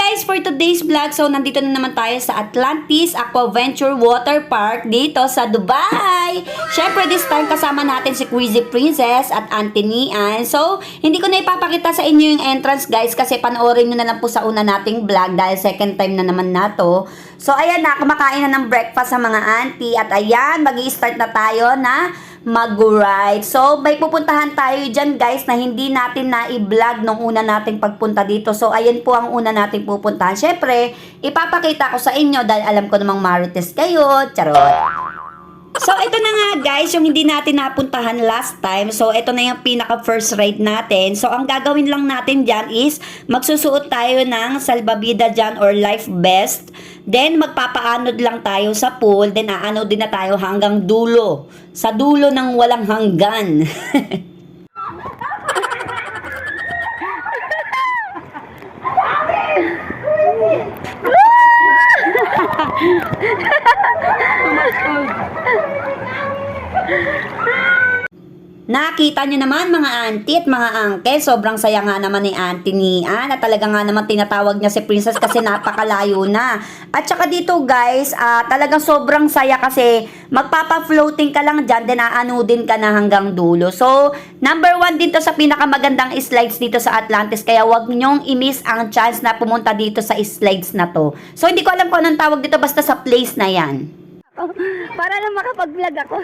guys, for today's vlog, so nandito na naman tayo sa Atlantis Aquaventure Water Park dito sa Dubai. Syempre this time kasama natin si Crazy Princess at Auntie Nian. So, hindi ko na ipapakita sa inyo yung entrance guys kasi panoorin nyo na lang po sa una nating vlog dahil second time na naman na to. So, ayan na, kumakain na ng breakfast sa mga auntie at ayan, mag-i-start na tayo na mag-ride. So, may pupuntahan tayo dyan guys na hindi natin na-i-vlog nung una nating pagpunta dito. So, ayan po ang una nating pupuntahan. Syempre, ipapakita ko sa inyo dahil alam ko namang marites kayo. Charot! So, ito na nga guys, yung hindi natin napuntahan last time. So, ito na yung pinaka first ride natin. So, ang gagawin lang natin dyan is magsusuot tayo ng salbabida dyan or life vest. Then, magpapaanod lang tayo sa pool. Then, aano din na tayo hanggang dulo. Sa dulo ng walang hanggan. Nakita nyo naman mga auntie at mga uncle, sobrang saya nga naman ni Auntie Nian at talaga nga naman tinatawag niya si Princess kasi napakalayo na. At saka dito guys, talagang sobrang saya kasi magpapa-floating ka lang dyan, then aanudin ka na hanggang dulo. So, number 1 dito sa pinakamagandang slides dito sa Atlantis, kaya wag nyong i-miss ang chance na pumunta dito sa slides na to. So, hindi ko alam kung anong tawag dito basta sa place na yan. Para lang makapag-vlog ako.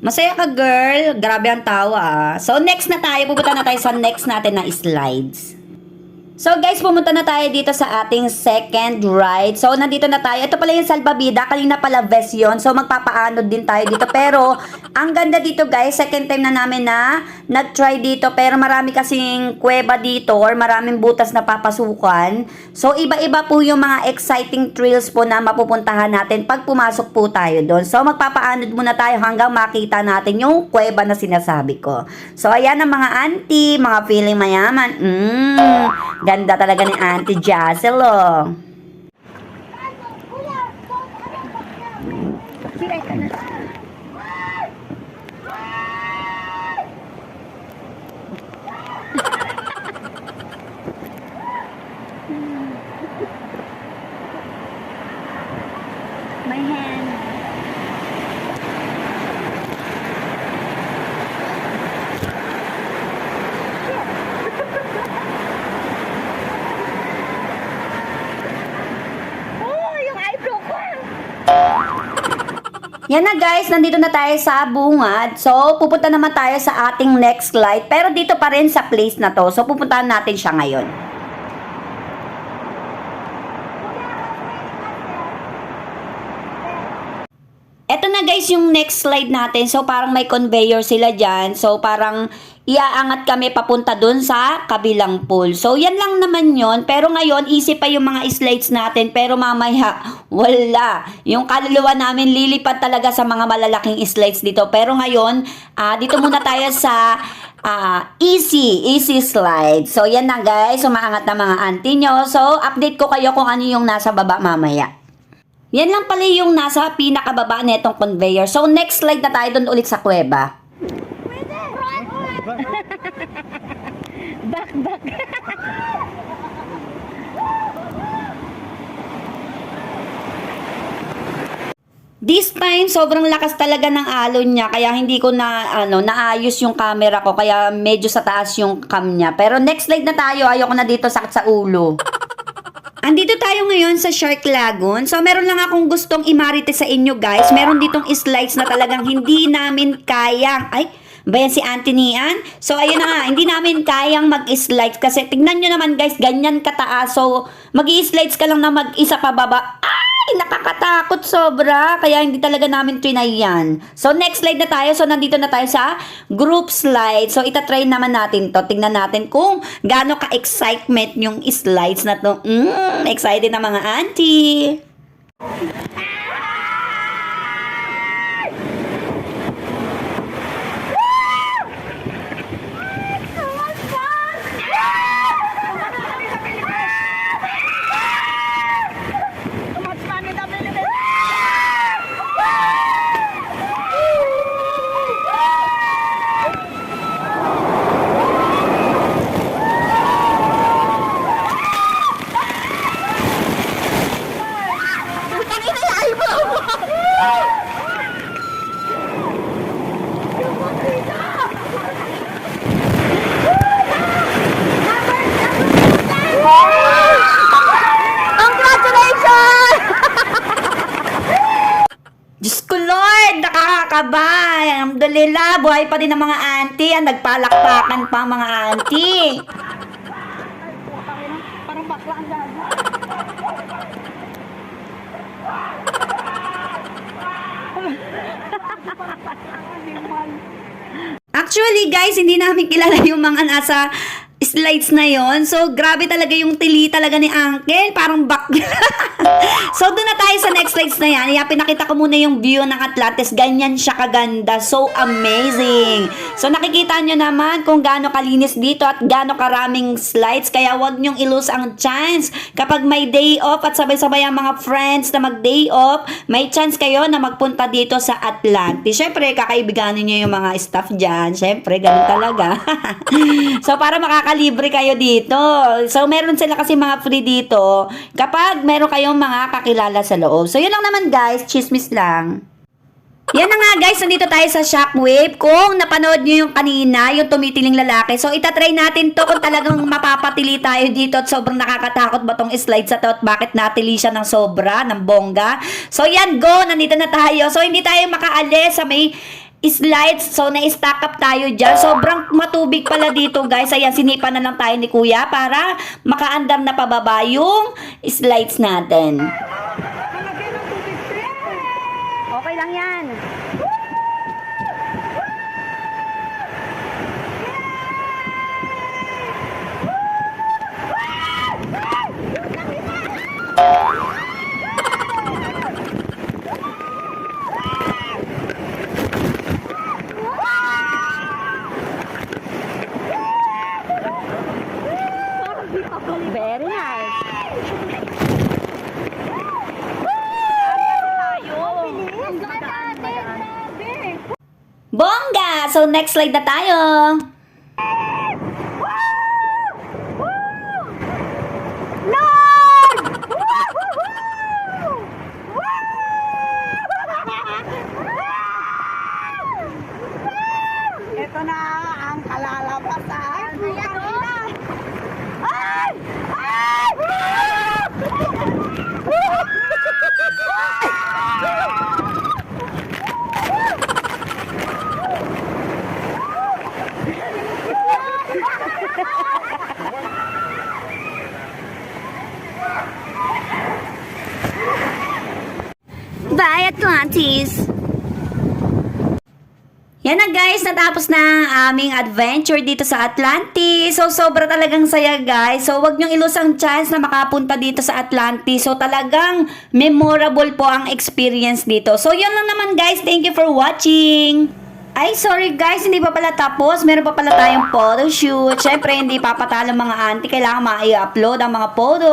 Masaya ka girl, grabe ang tawa. So next na tayo, pupunta na tayo sa next natin na slides. So guys, pumunta na tayo dito sa ating second ride. So nandito na tayo. Ito pala yung salbabida. Kanina pala vest yun. So magpapaanod din tayo dito. Pero ang ganda dito guys, second time na namin na nag-try dito. Pero marami kasing kuweba dito or maraming butas na papasukan. So iba-iba po yung mga exciting thrills po na mapupuntahan natin pag pumasok po tayo doon. So magpapaanod muna tayo hanggang makita natin yung kuweba na sinasabi ko. So ayan ang mga auntie, mga feeling mayaman. Ganda talaga ni Auntie Jazel, oh. My hand. Yan na guys, nandito na tayo sa bungad. So, pupunta naman tayo sa ating next slide. Pero dito pa rin sa place na to. So, pupuntahan natin siya ngayon. Eto na guys yung next slide natin. So, parang may conveyor sila dyan. So, parang iaangat kami papunta dun sa kabilang pool. So, yan lang naman yon. Pero ngayon, easy pa yung mga slides natin. Pero mamaya, wala. Yung kaluluwa namin lilipad talaga sa mga malalaking slides dito. Pero ngayon, dito muna tayo sa easy slide. So, yan na guys. Umaangat na mga auntie nyo. So, update ko kayo kung ano yung nasa baba mamaya. Yan lang pala yung nasa pinakababa netong conveyor. So, next slide na tayo doon ulit sa kuweba. Back. This time, sobrang lakas talaga ng alon niya. Kaya hindi ko naayos yung camera ko. Kaya medyo sa taas yung cam niya. Pero next slide na tayo. Ayoko na dito sakit sa ulo. Andito tayo ngayon sa Shark Lagoon. So, meron lang akong gustong imarite sa inyo, guys. Meron ditong slides na talagang hindi namin kayang... Ay, ba yan si Auntie Nian? So, ayun na nga. Hindi namin kayang mag-slides. Kasi, tignan nyo naman, guys. Ganyan kataas. So, mag-i-slides ka lang na mag-isa pababa. Ay, nakakatakot sobra. Kaya, hindi talaga namin trinay yan. So, next slide na tayo. So, nandito na tayo sa group slide. So, itatry naman natin to. Tingnan natin kung gaano ka-excitement yung slides na to. Excited na mga auntie. Alhamdulillah, buhay pa din ang mga auntie. Nagpalakpakan pa ang mga auntie. Parang bakla ang gago. Actually, guys, hindi namin kilala yung mga nasa slides na yon. So, grabe talaga yung tili talaga ni Uncle. Parang bakla. So, doon na tayo sa next slides na yan. Kaya pinakita ko muna yung view ng Atlantis. Ganyan siya kaganda. So, amazing. So, nakikita nyo naman kung gaano kalinis dito at gaano karaming slides. Kaya wag nyong ilose ang chance. Kapag may day off at sabay-sabay ang mga friends na mag-day off, may chance kayo na magpunta dito sa Atlantis. Siyempre, kakaibiganin nyo yung mga staff dyan. Siyempre, ganun talaga. So, para makakalibre kayo dito. So, meron sila kasi mga free dito kapag meron kayong mga kakilala sa loob. So, yun lang naman guys. Chismis lang. Yan na nga guys, nandito tayo sa Shockwave. Kung napanood nyo yung kanina, yung tumitiling lalaki. So, itatry natin to kung talagang mapapatili tayo dito at sobrang nakakatakot ba tong slides sa to at bakit natili siya ng sobra, ng bongga. So, yan, go! Nandito na tayo. So, hindi tayo makaalis sa may slides. So, na-stack up tayo dyan. Sobrang matubig pala dito, guys. Ayan, sinipan na lang tayo ni Kuya para makaandar na pababa yung slides natin. Okay lang yan. Very nice. Bongga! So, next slide na tayo. Ito na ang kalalabasan. Ay! Ay! Bye, Atlantis! Yan na guys, natapos na ang aming adventure dito sa Atlantis. So, sobra talagang saya guys. So, wag niyong ilusang chance na makapunta dito sa Atlantis. So, talagang memorable po ang experience dito. So, yun lang naman guys. Thank you for watching. Ay, sorry guys, hindi pa pala tapos. Meron pa pala tayong photoshoot. Siyempre, hindi papatalo mga auntie. Kailangan ma-i-upload ang mga photo.